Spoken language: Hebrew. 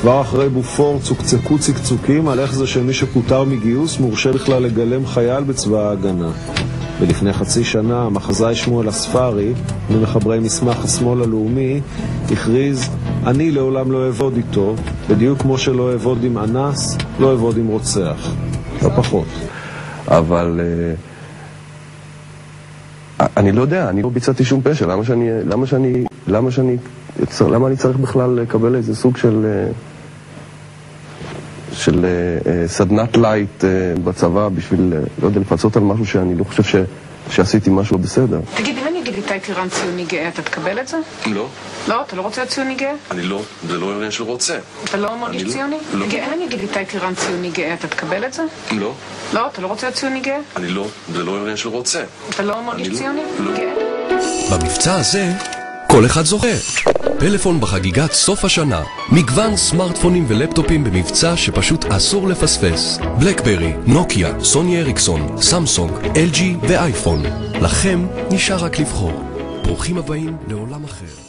כבר אחרי בופור צוקצקו צקצוקים על איך זה שמי שפוטר מגיוס מורשה בכלל לגלם חייל בצבא ההגנה. ולפני חצי שנה המחזאי שמואל הספרי, ממחברי מסמך השמאל הלאומי, הכריז, אני לעולם לא אעבוד איתו, בדיוק כמו שלא אעבוד עם אנס, לא אעבוד עם רוצח. לא פחות. אבל אני לא יודע, אני לא ביצעתי שום פשע. למה אני צריך בכלל לקבל איזה סוג של סדנת לייט בצבא בשביל, לא יודע, לפצות על משהו שאני לא חושב שעשיתי משהו בסדר. תגיד, אם אני אגיד לי טירן ציוני גאה, אתה תקבל את זה? לא. לא? אתה לא רוצה להיות ציוני גאה? אני לא, זה לא עניין של רוצה. אתה לא מרגיש ציוני? לא. תגיד, אם אני אגיד לי טירן ציוני גאה, אתה תקבל את זה? לא. לא? אתה לא רוצה להיות ציוני גאה? אני לא, זה לא עניין של רוצה. אתה לא מרגיש ציוני? לא. במבצע הזה כל אחד זוכה. פלאפון בחגיגת סוף השנה. מגוון סמארטפונים ולפטופים במבצע שפשוט אסור לפספס. בלקברי, נוקיה, סוני אריקסון, סמסונג, LG ואייפון. לכם נשאר רק לבחור. ברוכים הבאים לעולם אחר.